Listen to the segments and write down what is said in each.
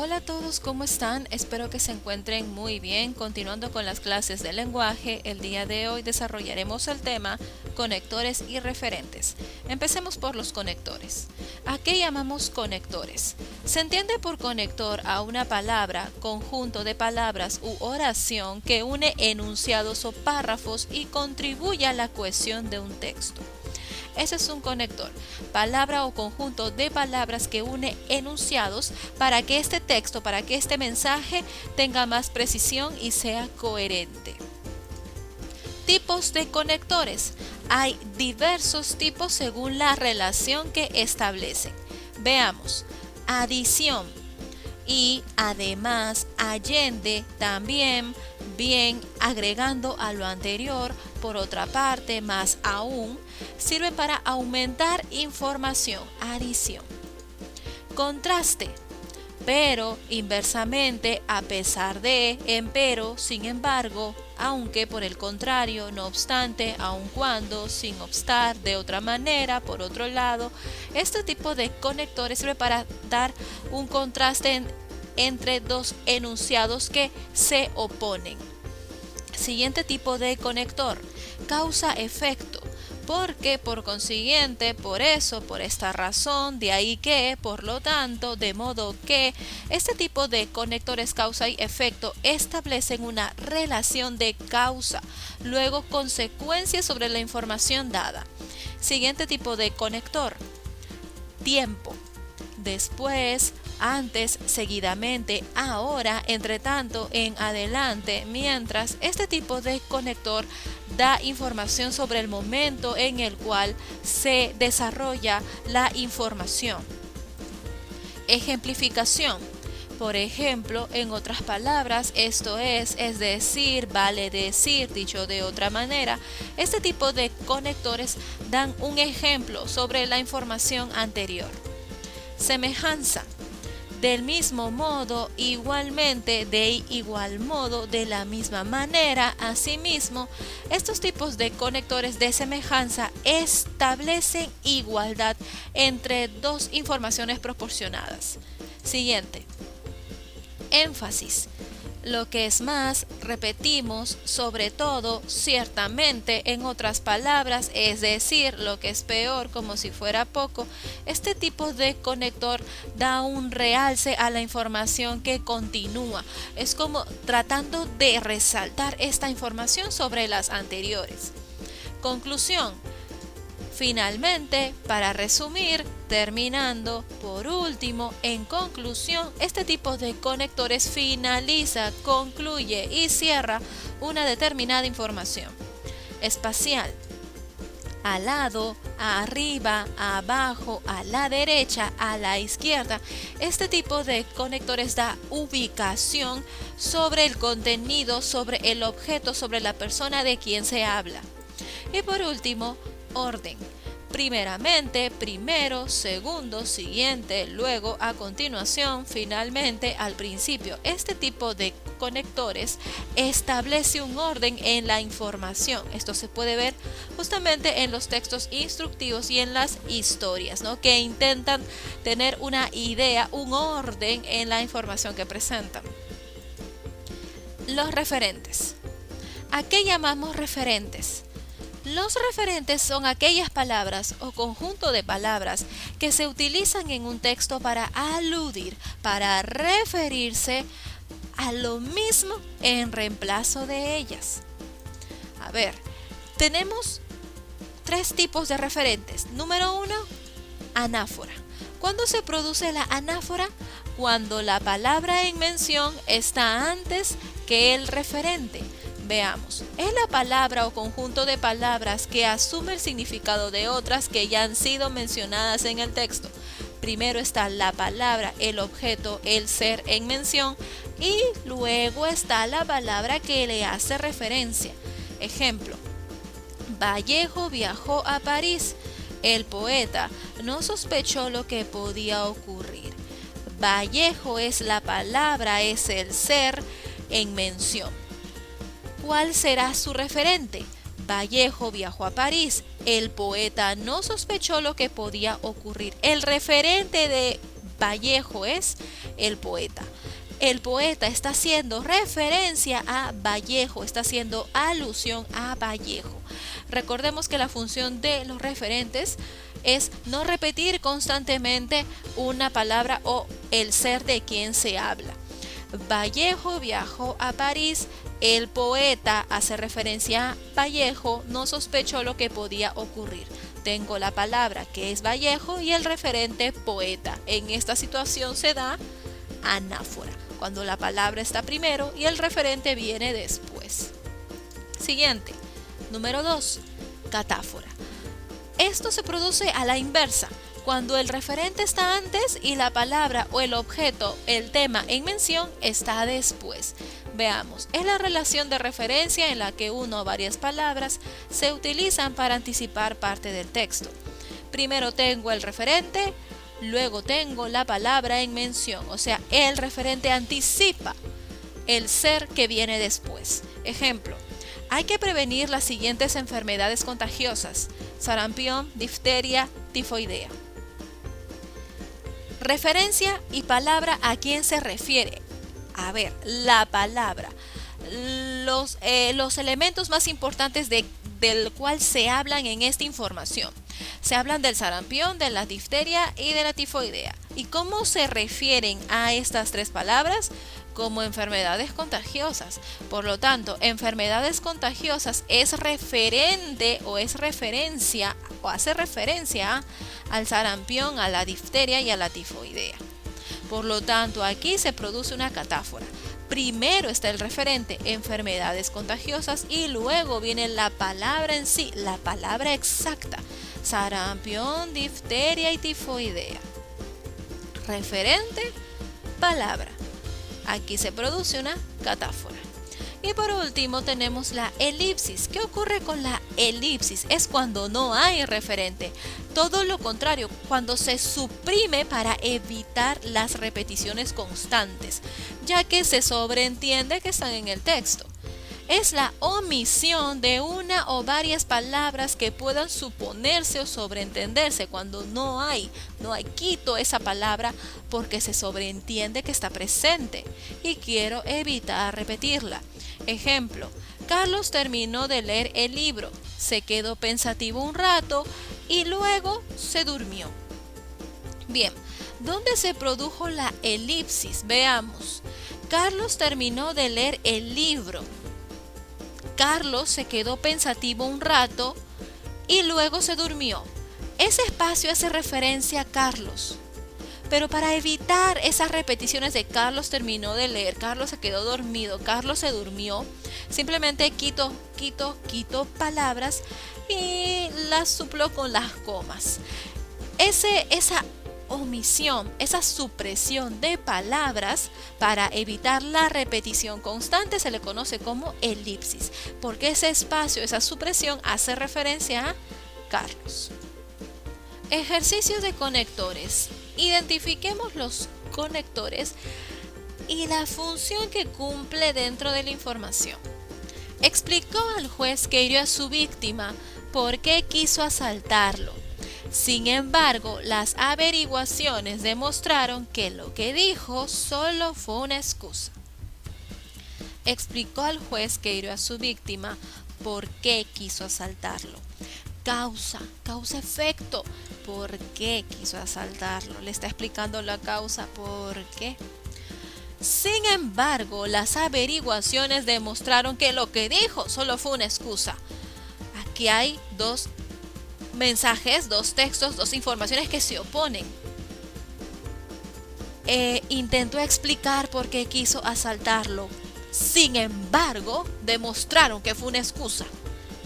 Hola a todos, ¿cómo están? Espero que se encuentren muy bien. Continuando con las clases de lenguaje, el día de hoy desarrollaremos el tema conectores y referentes. Empecemos por los conectores. ¿A qué llamamos conectores? Se entiende por conector a una palabra, conjunto de palabras u oración que une enunciados o párrafos y contribuye a la cohesión de un texto. Ese es un conector, palabra o conjunto de palabras que une enunciados para que este texto, para que este mensaje tenga más precisión y sea coherente. Tipos de conectores. Hay diversos tipos según la relación que establecen. Veamos. Adición y además, allende, también, bien, agregando a lo anterior, por otra parte, más aún, sirven para aumentar información, adición. Contraste, pero, inversamente, a pesar de, empero, sin embargo, aunque, por el contrario, no obstante, aun cuando, sin obstar, de otra manera, por otro lado. Este tipo de conectores sirve para dar un contraste entre dos enunciados que se oponen. Siguiente tipo de conector, causa-efecto. Porque, por consiguiente, por eso, por esta razón, de ahí que, por lo tanto, de modo que, este tipo de conectores causa y efecto establecen una relación de causa, luego consecuencias sobre la información dada. Siguiente tipo de conector, tiempo. Después, antes, seguidamente, ahora, entre tanto, en adelante, mientras. Este tipo de conector da información sobre el momento en el cual se desarrolla la información. Ejemplificación. Por ejemplo, en otras palabras, esto es decir, vale decir, dicho de otra manera. Este tipo de conectores dan un ejemplo sobre la información anterior. Semejanza. Del mismo modo, igualmente, de igual modo, de la misma manera, asimismo. Estos tipos de conectores de semejanza establecen igualdad entre dos informaciones proporcionadas. Siguiente. Énfasis. Lo que es más, repetimos, sobre todo, ciertamente, en otras palabras, es decir, lo que es peor, como si fuera poco. Este tipo de conector da un realce a la información que continúa. Es como tratando de resaltar esta información sobre las anteriores. Conclusión. Finalmente, para resumir, terminando, por último, en conclusión, este tipo de conectores finaliza, concluye y cierra una determinada información. Espacial. Al lado, arriba, abajo, a la derecha, a la izquierda. Este tipo de conectores da ubicación sobre el contenido, sobre el objeto, sobre la persona de quien se habla. Y por último, orden. Primeramente, primero, segundo, siguiente, luego, a continuación, finalmente, al principio. Este tipo de conectores establece un orden en la información. Esto se puede ver justamente en los textos instructivos y en las historias, ¿no? Que intentan tener una idea, un orden en la información que presentan. Los referentes. ¿A qué llamamos referentes? Los referentes son aquellas palabras o conjunto de palabras que se utilizan en un texto para aludir, para referirse a lo mismo en reemplazo de ellas. A ver, tenemos tres tipos de referentes. Número 1, anáfora. ¿Cuándo se produce la anáfora? Cuando la palabra en mención está antes que el referente. Veamos, es la palabra o conjunto de palabras que asume el significado de otras que ya han sido mencionadas en el texto. Primero está la palabra, el objeto, el ser en mención y luego está la palabra que le hace referencia. Ejemplo, Vallejo viajó a París. El poeta no sospechó lo que podía ocurrir. Vallejo es la palabra, es el ser en mención. ¿Cuál será su referente? Vallejo viajó a París. El poeta no sospechó lo que podía ocurrir. El referente de Vallejo es el poeta. El poeta está haciendo referencia a Vallejo, está haciendo alusión a Vallejo. Recordemos que la función de los referentes es no repetir constantemente una palabra o el ser de quien se habla. Vallejo viajó a París, el poeta hace referencia a Vallejo, no sospechó lo que podía ocurrir. Tengo la palabra que es Vallejo y el referente poeta. En esta situación se da anáfora, cuando la palabra está primero y el referente viene después. Siguiente, número 2, catáfora. Esto se produce a la inversa, cuando el referente está antes y la palabra o el objeto, el tema en mención está después. Veamos, es la relación de referencia en la que una o varias palabras se utilizan para anticipar parte del texto. Primero tengo el referente, luego tengo la palabra en mención, o sea, el referente anticipa el ser que viene después. Ejemplo, hay que prevenir las siguientes enfermedades contagiosas: sarampión, difteria, tifoidea. Referencia y palabra a quién se refiere. A ver, la palabra. Los elementos más importantes del cual se hablan en esta información. Se hablan del sarampión, de la difteria y de la tifoidea. ¿Y cómo se refieren a estas tres palabras? Como enfermedades contagiosas. Por lo tanto, enfermedades contagiosas es referente o es referencia o hace referencia al sarampión, a la difteria y a la tifoidea. Por lo tanto, aquí se produce una catáfora. Primero está el referente, enfermedades contagiosas, y luego viene la palabra en sí, la palabra exacta: sarampión, difteria y tifoidea. Referente, palabra. Aquí se produce una catáfora. Y por último tenemos la elipsis. ¿Qué ocurre con la elipsis? Es cuando no hay referente. Todo lo contrario, cuando se suprime para evitar las repeticiones constantes, ya que se sobreentiende que están en el texto. Es la omisión de una o varias palabras que puedan suponerse o sobreentenderse. Cuando no hay, quito esa palabra porque se sobreentiende que está presente y quiero evitar repetirla. Ejemplo, Carlos terminó de leer el libro, se quedó pensativo un rato y luego se durmió. Bien, ¿dónde se produjo la elipsis? Veamos. Carlos terminó de leer el libro. Carlos se quedó pensativo un rato y luego se durmió. Ese espacio hace referencia a Carlos. Pero para evitar esas repeticiones de Carlos terminó de leer, Carlos se quedó dormido, Carlos se durmió, simplemente quito palabras y las suplo con las comas. Esa omisión, esa supresión de palabras para evitar la repetición constante se le conoce como elipsis, porque ese espacio, esa supresión hace referencia a Carlos. Ejercicio de conectores. Identifiquemos los conectores y la función que cumple dentro de la información. Explicó al juez que hirió a su víctima por qué quiso asaltarlo. Sin embargo, las averiguaciones demostraron que lo que dijo solo fue una excusa. Explicó al juez que hirió a su víctima por qué quiso asaltarlo. Causa-efecto. ¿Por qué quiso asaltarlo? Le está explicando la causa, ¿por qué? Sin embargo, las averiguaciones demostraron que lo que dijo solo fue una excusa. Aquí hay dos mensajes, dos textos, dos informaciones que se oponen. Intentó explicar por qué quiso asaltarlo. Sin embargo, demostraron que fue una excusa.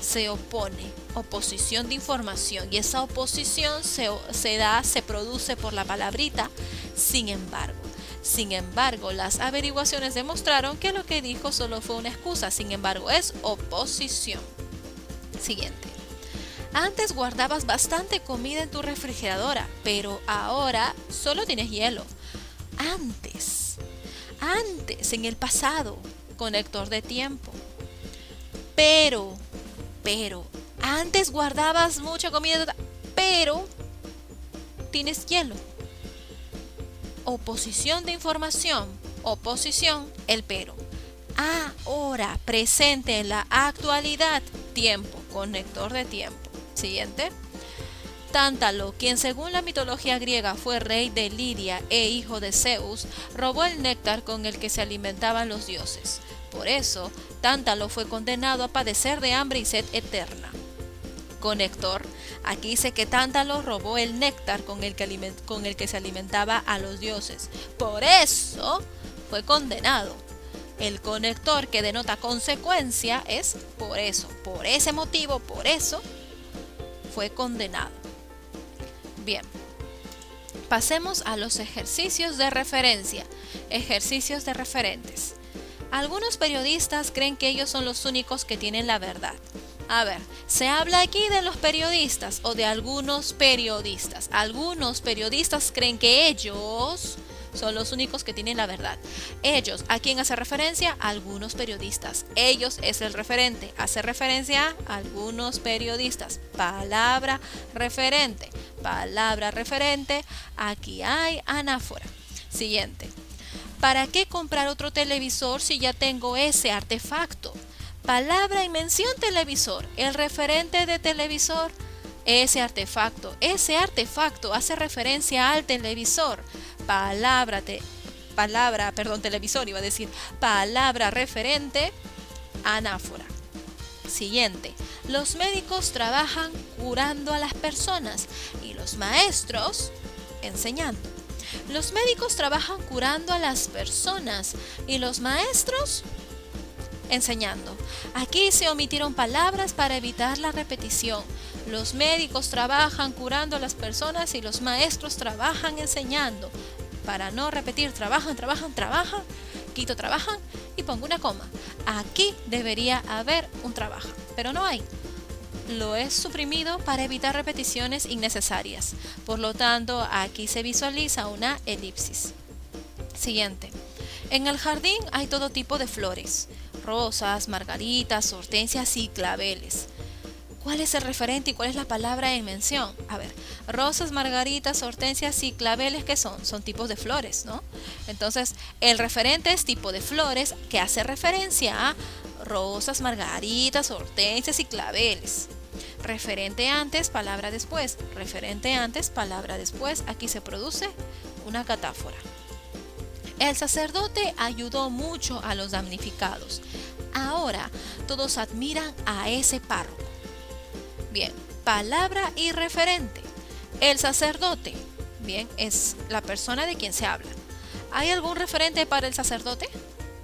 Se opone, oposición de información, y esa oposición se produce por la palabrita sin embargo. Sin embargo, las averiguaciones demostraron que lo que dijo solo fue una excusa. Sin embargo, es oposición. Siguiente. Antes guardabas bastante comida en tu refrigeradora, pero ahora solo tienes hielo. Antes, en el pasado, conector de tiempo. Pero, antes guardabas mucha comida, pero tienes hielo. oposición de información, oposición, el pero. Ahora, presente en la actualidad, tiempo, conector de tiempo. Siguiente. Tántalo, quien según la mitología griega fue rey de Lidia e hijo de Zeus, robó el néctar con el que se alimentaban los dioses. Por eso, Tántalo fue condenado a padecer de hambre y sed eterna. Conector. Aquí dice que Tántalo robó el néctar con el que se alimentaba a los dioses. Por eso fue condenado. El conector que denota consecuencia es por eso. Por ese motivo, por eso fue condenado. Bien. Pasemos a los ejercicios de referencia. Ejercicios de referentes. Algunos periodistas creen que ellos son los únicos que tienen la verdad. A ver, se habla aquí de los periodistas o de algunos periodistas. Algunos periodistas creen que ellos son los únicos que tienen la verdad. Ellos, ¿a quién hace referencia? A algunos periodistas. Ellos es el referente. Hace referencia a algunos periodistas. Palabra referente. Palabra referente. Aquí hay anáfora. Siguiente. ¿Para qué comprar otro televisor si ya tengo ese artefacto? Palabra en mención televisor. El referente de televisor. Ese artefacto hace referencia al televisor. Televisor iba a decir. Palabra referente, anáfora. Siguiente. Los médicos trabajan curando a las personas y los maestros enseñando. Los médicos trabajan curando a las personas y los maestros enseñando. Aquí se omitieron palabras para evitar la repetición. Los médicos trabajan curando a las personas y los maestros trabajan enseñando. Para no repetir, trabajan, quito trabajan y pongo una coma. Aquí debería haber un trabaja, pero no hay. Lo he suprimido para evitar repeticiones innecesarias. Por lo tanto, aquí se visualiza una elipsis. Siguiente. En el jardín hay todo tipo de flores. Rosas, margaritas, hortensias y claveles. ¿Cuál es el referente y cuál es la palabra en mención? A ver, rosas, margaritas, hortensias y claveles, ¿qué son? Son tipos de flores, ¿no? Entonces, el referente es tipo de flores que hace referencia a rosas, margaritas, hortensias y claveles. Referente antes, palabra después. Referente antes, palabra después. Aquí se produce una catáfora. El sacerdote ayudó mucho a los damnificados. Ahora todos admiran a ese párroco. Bien, palabra y referente. El sacerdote, bien, es la persona de quien se habla. ¿Hay algún referente para el sacerdote?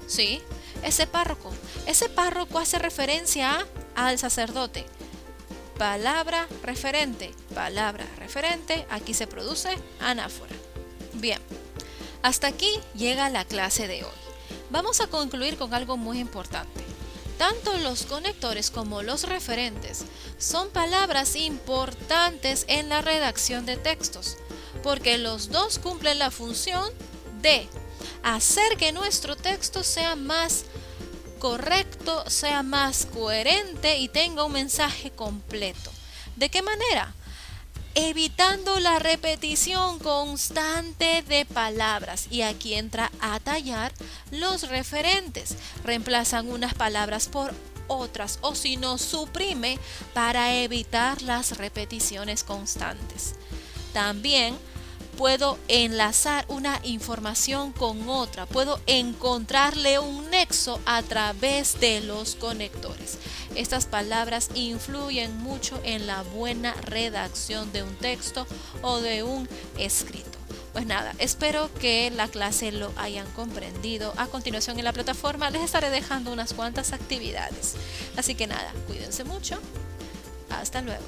Sí, ese párroco. Ese párroco hace referencia al sacerdote. Palabra referente, aquí se produce anáfora. Bien, hasta aquí llega la clase de hoy. Vamos a concluir con algo muy importante. Tanto los conectores como los referentes son palabras importantes en la redacción de textos, porque los dos cumplen la función de hacer que nuestro texto sea más correcto, sea más coherente y tenga un mensaje completo. ¿De qué manera? Evitando la repetición constante de palabras. Y aquí entra a tallar los referentes. Reemplazan unas palabras por otras o si no suprime para evitar las repeticiones constantes. También puedo enlazar una información con otra, puedo encontrarle un nexo a través de los conectores. Estas palabras influyen mucho en la buena redacción de un texto o de un escrito. Pues nada, espero que la clase lo hayan comprendido. A continuación en la plataforma les estaré dejando unas cuantas actividades. Así que nada, cuídense mucho. Hasta luego.